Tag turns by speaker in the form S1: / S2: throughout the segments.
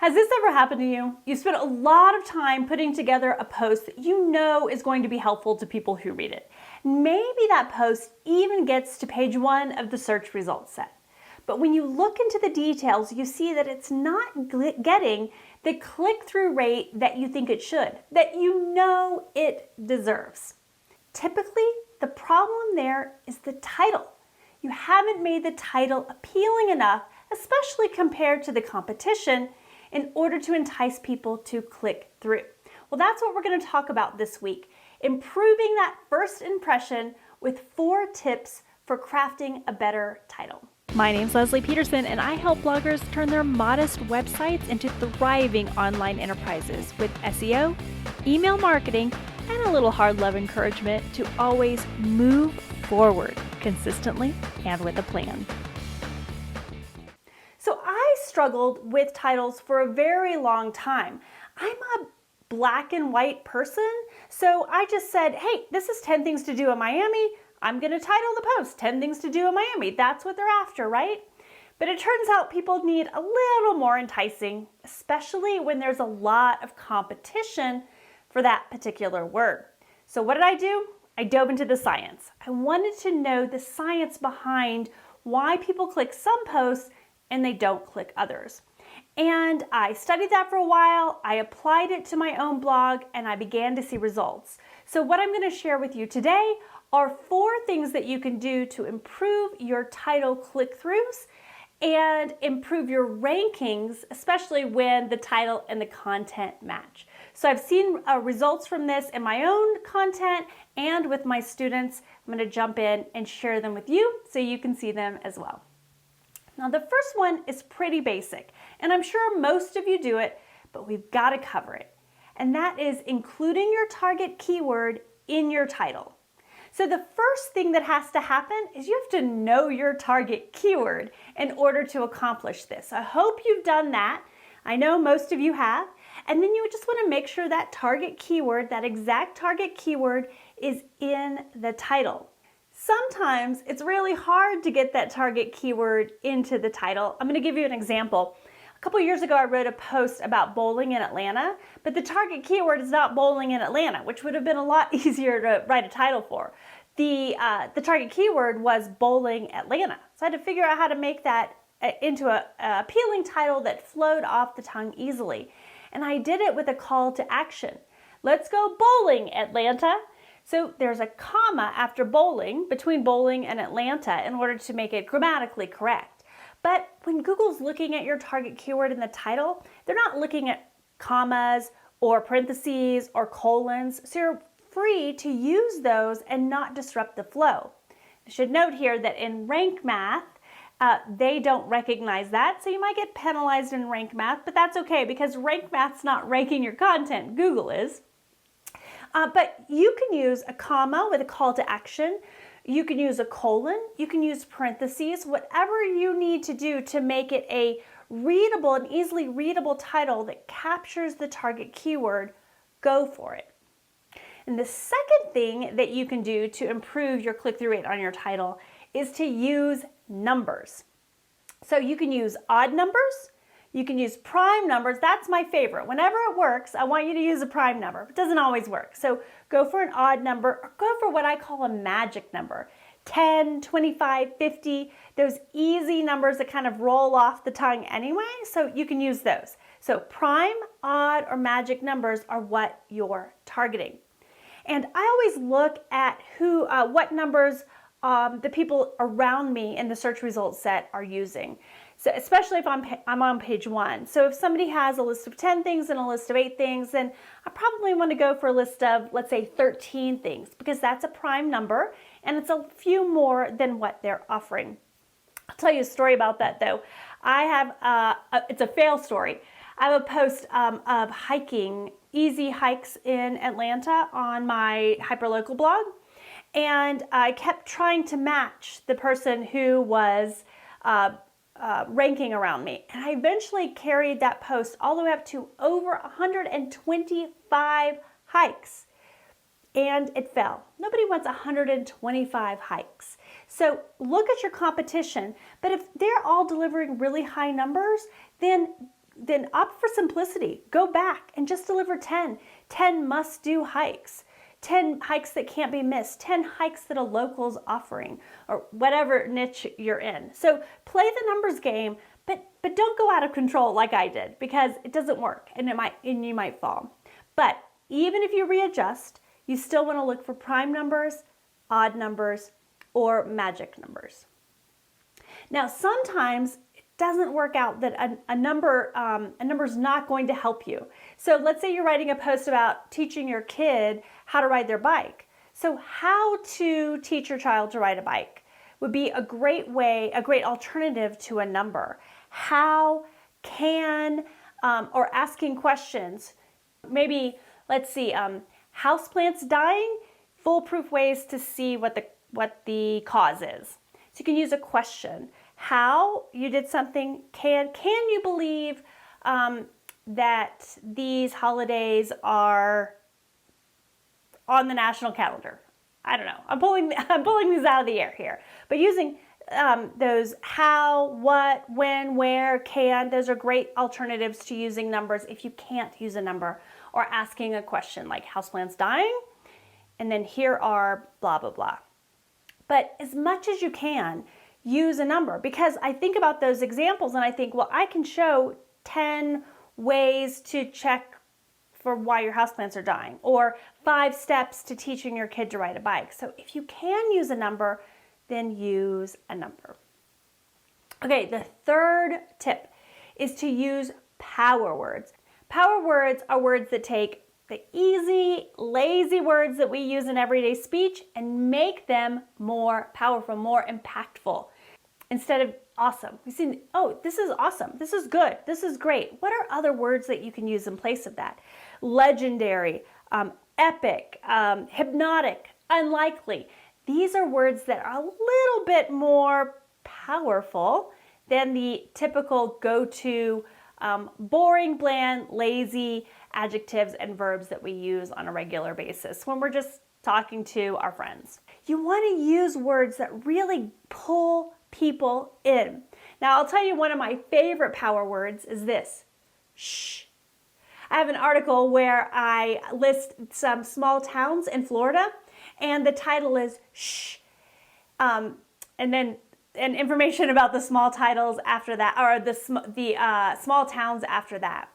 S1: Has this ever happened to you? You spent a lot of time putting together a post that you know is going to be helpful to people who read it. Maybe that post even gets to page 1 of the search results set. But when you look into the details, you see that it's not getting the click-through rate that you think it should, that you know it deserves. Typically, the problem there is the title. You haven't made the title appealing enough, especially compared to the competition, in order to entice people to click through. Well, that's what we're going to talk about this week, improving that first impression with 4 tips for crafting a better title. My name's Leslie Peterson, and I help bloggers turn their modest websites into thriving online enterprises with SEO, email marketing, and a little hard love encouragement to always move forward consistently and with a plan. So I struggled with titles for a very long time. I'm a black and white person, so I just said, hey, this is 10 things to do in Miami. I'm going to title the post 10 things to do in Miami. That's what they're after, right? But it turns out people need a little more enticing, especially when there's a lot of competition for that particular word. So what did I do? I dove into the science. I wanted to know the science behind why people click some posts and they don't click others. And I studied that for a while, I applied it to my own blog, and I began to see results. So what I'm going to share with you today are 4 things that you can do to improve your title click-throughs and improve your rankings, especially when the title and the content match. So I've seen results from this in my own content and with my students. I'm going to jump in and share them with you so you can see them as well. Now the first one is pretty basic, and I'm sure most of you do it, but we've got to cover it. And that is including your target keyword in your title. So the first thing that has to happen is you have to know your target keyword in order to accomplish this. I hope you've done that. I know most of you have. And then you just want to make sure that target keyword, that exact target keyword, is in the title. Sometimes it's really hard to get that target keyword into the title. I'm going to give you an example. A couple years ago, I wrote a post about bowling in Atlanta, but the target keyword is not bowling in Atlanta, which would have been a lot easier to write a title for. The target keyword was bowling Atlanta. So I had to figure out how to make that into an appealing title that flowed off the tongue easily. And I did it with a call to action. Let's go bowling, Atlanta. So there's a comma after bowling, between bowling and Atlanta, in order to make it grammatically correct. But when Google's looking at your target keyword in the title, they're not looking at commas or parentheses or colons, so you're free to use those and not disrupt the flow. I should note here that in rank math, they don't recognize that, so you might get penalized in rank math, but that's okay because rank math's not ranking your content, Google is. But you can use a comma with a call to action. You can use a colon. You can use parentheses, whatever you need to do to make it a readable and easily readable title that captures the target keyword, go for it. And the second thing that you can do to improve your click-through rate on your title is to use numbers. So you can use odd numbers. You can use prime numbers. That's my favorite. Whenever it works, I want you to use a prime number. It doesn't always work. So go for an odd number or go for what I call a magic number. 10, 25, 50, those easy numbers that kind of roll off the tongue anyway, so you can use those. So prime, odd, or magic numbers are what you're targeting. And I always look at what numbers the people around me in the search results set are using. So especially if I'm on page 1. So if somebody has a list of 10 things and a list of 8 things, then I probably want to go for a list of, let's say, 13 things, because that's a prime number and it's a few more than what they're offering. I'll tell you a story about that though. I have, it's a fail story. I have a post of hiking, easy hikes in Atlanta on my hyperlocal blog. And I kept trying to match the person who was ranking around me. And I eventually carried that post all the way up to over 125 hikes. And it fell. Nobody wants 125 hikes. So look at your competition. But if they're all delivering really high numbers, then then opt for simplicity. Go back and just deliver 10. 10 must-do hikes. 10 hikes that can't be missed. 10 hikes that a local's offering, or whatever niche you're in. So play the numbers game, but don't go out of control like I did, because it doesn't work and you might fall. But even if you readjust, you still want to look for prime numbers, odd numbers, or magic numbers. Now, sometimes it doesn't work out that a number is not going to help you. So let's say you're writing a post about teaching your kid how to ride their bike. So how to teach your child to ride a bike would be a great alternative to a number. How, can, or asking questions. Maybe, let's see, houseplants dying, foolproof ways to see what the cause is. So you can use a question. How you did something, can you believe that these holidays are on the national calendar? I don't know. I'm pulling these out of the air here. But using those how, what, when, where, can, those are great alternatives to using numbers if you can't use a number, or asking a question like houseplants dying, and then here are blah, blah, blah. But as much as you can, use a number, because I think about those examples and I think, well, I can show 10 ways to check for why your houseplants are dying, or 5 steps to teaching your kid to ride a bike. So if you can use a number, then use a number. Okay, the third tip is to use power words. Power words are words that take the easy, lazy words that we use in everyday speech and make them more powerful, more impactful. Instead of awesome, we see, oh, this is awesome, this is good, this is great. What are other words that you can use in place of that? Legendary, epic, hypnotic, unlikely. These are words that are a little bit more powerful than the typical go-to boring, bland, lazy adjectives and verbs that we use on a regular basis when we're just talking to our friends. You want to use words that really pull people in. Now, I'll tell you, one of my favorite power words is this: shh. I have an article where I list some small towns in Florida, and the title is shh. And information about the small titles after that, or the small towns after that.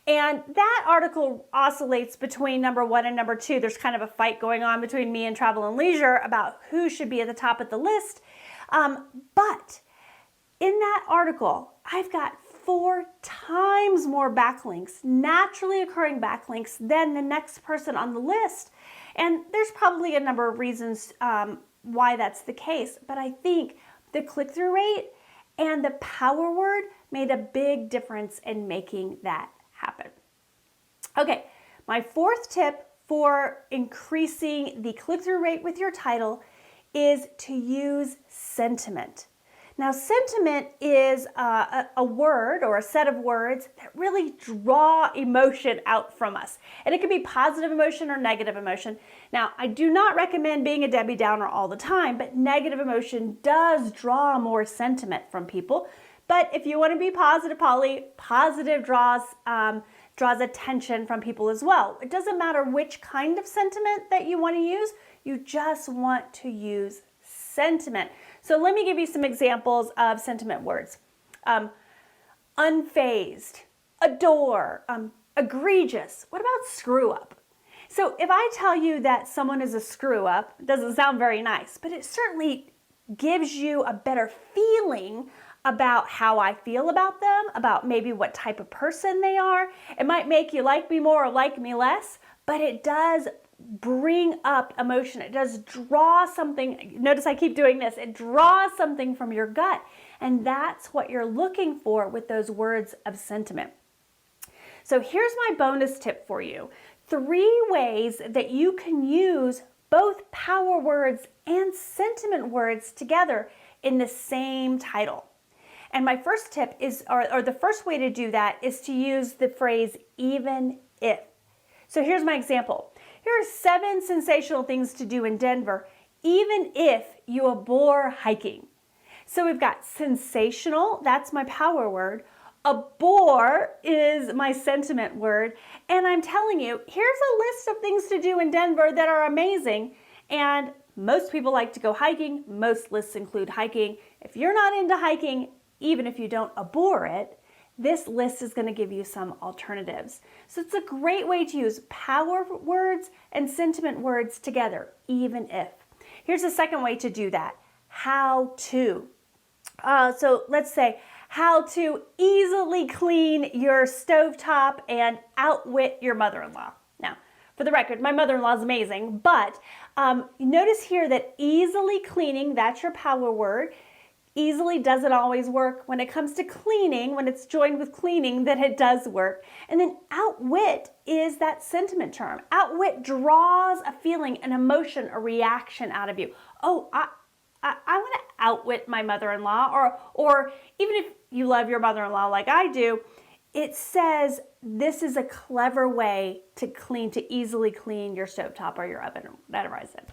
S1: And that article oscillates between number 1 and number 2. There's kind of a fight going on between me and Travel and Leisure about who should be at the top of the list. But in that article, I've got 4 times more backlinks, naturally occurring backlinks, than the next person on the list. And there's probably a number of reasons why that's the case, but I think the click-through rate and the power word made a big difference in making that happen. Okay, my 4th tip for increasing the click-through rate with your title is to use sentiment. Now, sentiment is a word or a set of words that really draw emotion out from us. And it can be positive emotion or negative emotion. Now, I do not recommend being a Debbie Downer all the time, but negative emotion does draw more sentiment from people. But if you want to be positive, Polly, positive draws attention from people as well. It doesn't matter which kind of sentiment that you want to use, you just want to use sentiment. So let me give you some examples of sentiment words. Unfazed, adore, egregious. What about screw up? So if I tell you that someone is a screw up, it doesn't sound very nice, but it certainly gives you a better feeling about how I feel about them, about maybe what type of person they are. It might make you like me more or like me less, but it does bring up emotion. It does draw something. Notice I keep doing this. It draws something from your gut. And that's what you're looking for with those words of sentiment. So here's my bonus tip for you. 3 ways that you can use both power words and sentiment words together in the same title. And my first tip is, or the first way to do that is to use the phrase even if. So here's my example. Here are 7 sensational things to do in Denver, even if you abhor hiking. So we've got sensational, that's my power word, Abhor is my sentiment word, and I'm telling you, here's a list of things to do in Denver that are amazing, and most people like to go hiking. Most lists include hiking. If you're not into hiking, even if you don't abhor it, this list is going to give you some alternatives. So it's a great way to use power words and sentiment words together, even if. Here's a second way to do that. How to. So let's say how to easily clean your stovetop and outwit your mother-in-law. Now, for the record, my mother-in-law is amazing, but notice here that easily cleaning, that's your power word. Easily doesn't always work. When it comes to cleaning, when it's joined with cleaning, then it does work. And then outwit is that sentiment term. Outwit draws a feeling, an emotion, a reaction out of you. Oh, I want to outwit my mother-in-law, or even if you love your mother-in-law like I do, it says this is a clever way to easily clean your stovetop or your oven, whatever I said.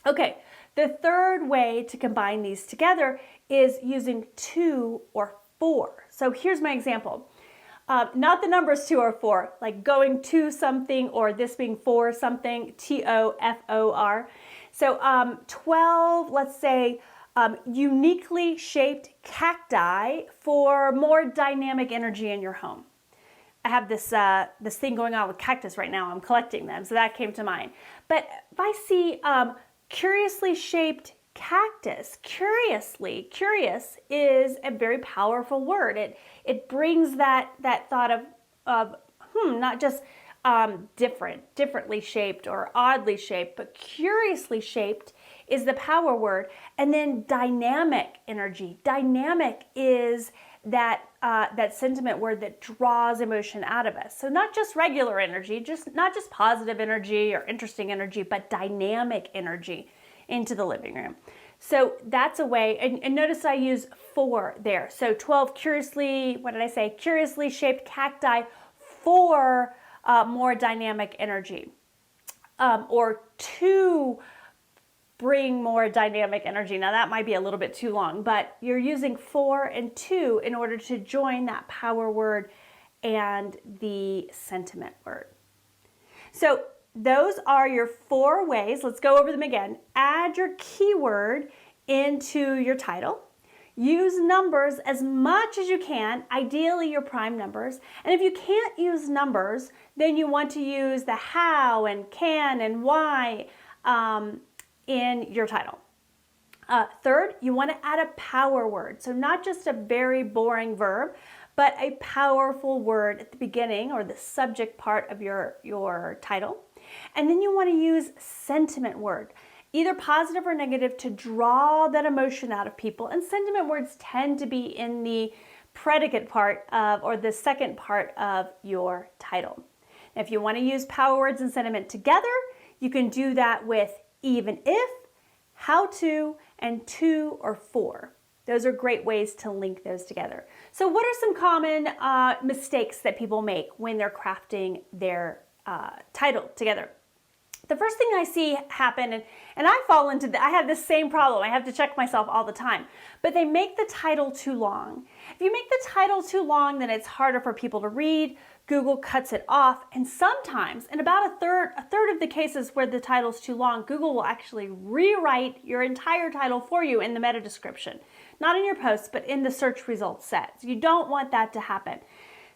S1: Okay, the third way to combine these together is using to or for. So here's my example. Not the numbers 2 or 4, like going to something or this being for something, TOFOR. So 12, let's say, uniquely shaped cacti for more dynamic energy in your home. I have this thing going on with cactus right now. I'm collecting them, so that came to mind. But if I see curiously shaped cactus, curious is a very powerful word. It brings that thought of not just differently shaped or oddly shaped, but curiously shaped is the power word. And then dynamic energy. Dynamic is that sentiment word that draws emotion out of us. So not just regular energy, not just positive energy or interesting energy, but dynamic energy into the living room. So that's a way, and notice I use for there. So 12 curiously shaped cacti for more dynamic energy. Or to bring more dynamic energy. Now that might be a little bit too long, but you're using for and to in order to join that power word and the sentiment word. So those are your 4 ways. Let's go over them again. Add your keyword into your title. Use numbers as much as you can, ideally your prime numbers. And if you can't use numbers, then you want to use the how and can and why in your title. Third, you want to add a power word. So not just a very boring verb, but a powerful word at the beginning or the subject part of your title. And then you want to use sentiment word, either positive or negative, to draw that emotion out of people. And sentiment words tend to be in the predicate part of, or the second part of your title. Now, if you want to use power words and sentiment together, you can do that with even if, how to, and to or for. Those are great ways to link those together. So what are some common mistakes that people make when they're crafting their title together? The first thing I see happen, and I fall into I have this same problem. I have to check myself all the time. But they make the title too long. If you make the title too long, then it's harder for people to read. Google cuts it off. And sometimes, in about a third of the cases where the title's too long, Google will actually rewrite your entire title for you in the meta description. Not in your posts, but in the search results set. So you don't want that to happen.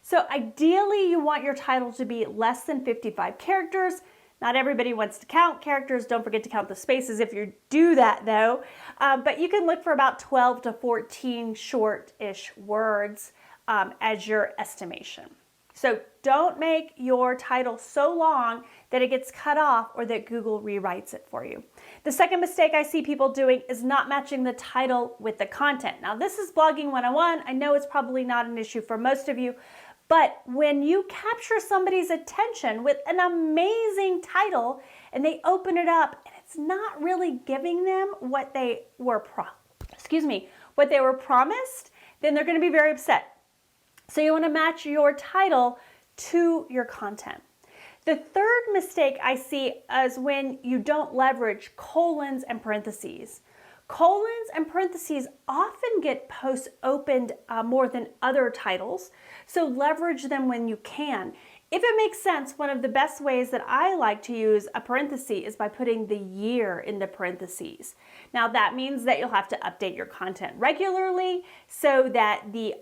S1: So ideally, you want your title to be less than 55 characters. Not everybody wants to count characters. Don't forget to count the spaces if you do that, though. But you can look for about 12 to 14 short-ish words as your estimation. So don't make your title so long that it gets cut off or that Google rewrites it for you. The second mistake I see people doing is not matching the title with the content. Now, this is Blogging 101. I know it's probably not an issue for most of you, but when you capture somebody's attention with an amazing title and they open it up and it's not really giving them what they were promised, then they're going to be very upset. So you want to match your title to your content. The third mistake I see is when you don't leverage colons and parentheses. Colons and parentheses often get posts opened more than other titles, so leverage them when you can. If it makes sense, one of the best ways that I like to use a parenthesis is by putting the year in the parentheses. Now that means that you'll have to update your content regularly so that the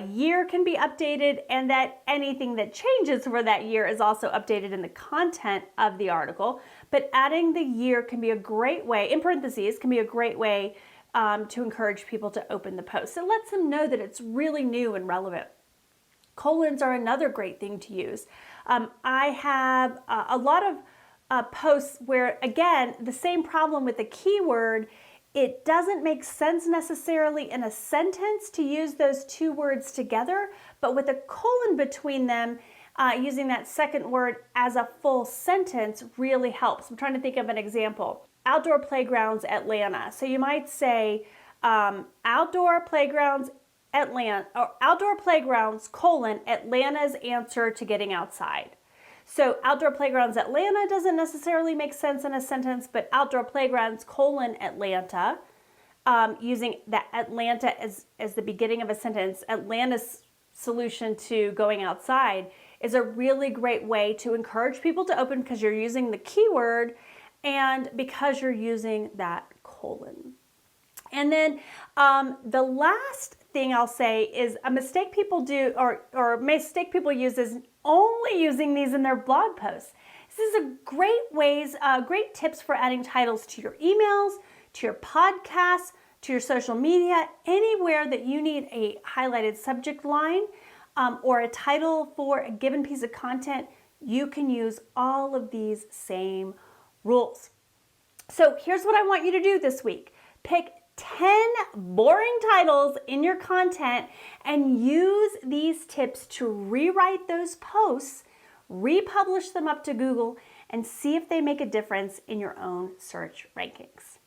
S1: year can be updated and that anything that changes for that year is also updated in the content of the article. But adding the year can be a great way, in parentheses, can be a great way to encourage people to open the post. It lets them know that it's really new and relevant. Colons are another great thing to use. I have a lot of posts where, again, the same problem with the keyword, it doesn't make sense necessarily in a sentence to use those two words together, but with a colon between them, using that second word as a full sentence really helps. I'm trying to think of an example. Outdoor playgrounds, Atlanta. So you might say outdoor playgrounds, Atlanta, or outdoor playgrounds, Atlanta's answer to getting outside. So outdoor playgrounds Atlanta doesn't necessarily make sense in a sentence, but outdoor playgrounds, Atlanta, using that Atlanta as the beginning of a sentence, Atlanta's solution to going outside is a really great way to encourage people to open because you're using the keyword and because you're using that colon. And then the last thing I'll say is a mistake people do or mistake people use is only using these in their blog posts. This is a great tips for adding titles to your emails, to your podcasts, to your social media, anywhere that you need a highlighted subject line or a title for a given piece of content, you can use all of these same rules. So here's what I want you to do this week. Pick 10 boring titles in your content and use these tips to rewrite those posts, republish them up to Google, and see if they make a difference in your own search rankings.